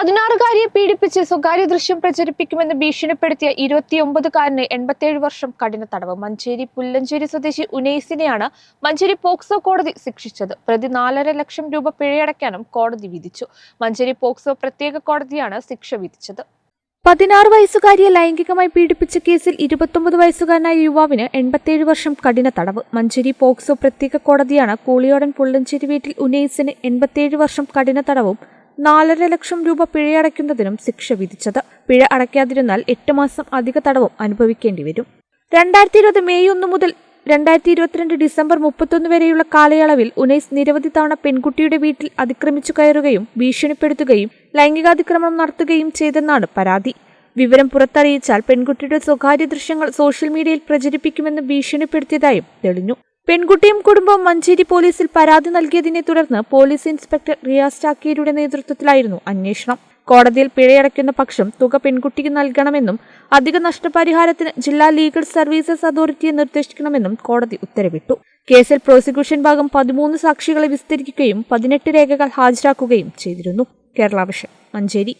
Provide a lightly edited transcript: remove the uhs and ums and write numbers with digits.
16-കാരിയെ പീഡിപ്പിച്ച് സ്വകാര്യ ദൃശ്യം പ്രചരിപ്പിക്കുമെന്ന് ഭീഷണിപ്പെടുത്തിയ 29-കാരന് 87 വർഷം കഠിന തടവ്. മഞ്ചേരി പുല്ലഞ്ചേരി സ്വദേശി ഉനൈസിനെയാണ് മഞ്ചേരി പോക്സോ കോടതി ശിക്ഷിച്ചത്. പ്രതി 4.5 ലക്ഷം രൂപ പിഴയടയ്ക്കാനും കോടതി വിധിച്ചു. മഞ്ചേരി പോക്സോ പ്രത്യേക കോടതിയാണ് ശിക്ഷ വിധിച്ചത്. 16 വയസ്സുകാരിയെ ലൈംഗികമായി പീഡിപ്പിച്ച കേസിൽ 29 വയസ്സുകാരനായ യുവാവിന് 87 വർഷം കഠിന തടവ്. മഞ്ചേരി പോക്സോ പ്രത്യേക കോടതിയാണ് കൂളിയോടൻ പുല്ലഞ്ചേരി വീട്ടിൽ ഉനൈസിന് 87 വർഷം കഠിന തടവും 4.5 ലക്ഷം രൂപ പിഴയടയ്ക്കുന്നതിനും ശിക്ഷ വിധിച്ചത്. പിഴ അടയ്ക്കാതിരുന്നാൽ 8 മാസം അധിക തടവും അനുഭവിക്കേണ്ടി വരും. 2020 മെയ് 1 മുതൽ 2022 ഡിസംബർ 31 വരെയുള്ള കാലയളവിൽ ഉനൈസ് നിരവധി തവണ പെൺകുട്ടിയുടെ വീട്ടിൽ അതിക്രമിച്ചു കയറുകയും ഭീഷണിപ്പെടുത്തുകയും ലൈംഗികാതിക്രമണം നടത്തുകയും ചെയ്തെന്നാണ് പരാതി. വിവരം പുറത്തറിയിച്ചാൽ പെൺകുട്ടിയുടെ സ്വകാര്യ ദൃശ്യങ്ങൾ സോഷ്യൽ മീഡിയയിൽ പ്രചരിപ്പിക്കുമെന്ന് ഭീഷണിപ്പെടുത്തിയതായും തെളിഞ്ഞു. പെൺകുട്ടിയും കുടുംബവും മഞ്ചേരി പോലീസിൽ പരാതി നൽകിയതിനെ തുടർന്ന് പോലീസ് ഇൻസ്പെക്ടർ റിയാസ് ചാക്കീരുടെ നേതൃത്വത്തിലായിരുന്നു അന്വേഷണം. കോടതിയിൽ പിഴയടയ്ക്കുന്ന പക്ഷം തുക പെൺകുട്ടിക്ക് നൽകണമെന്നും അധിക നഷ്ടപരിഹാരത്തിന് ജില്ലാ ലീഗൽ സർവീസസ് അതോറിറ്റിയെ നിർദ്ദേശിക്കണമെന്നും കോടതി ഉത്തരവിട്ടു. കേസിൽ പ്രോസിക്യൂഷൻ ഭാഗം 13 സാക്ഷികളെ വിസ്തരിക്കുകയും 18 രേഖകൾ ഹാജരാക്കുകയും ചെയ്തിരുന്നു. കേരള വിഷൻ, മഞ്ചേരി.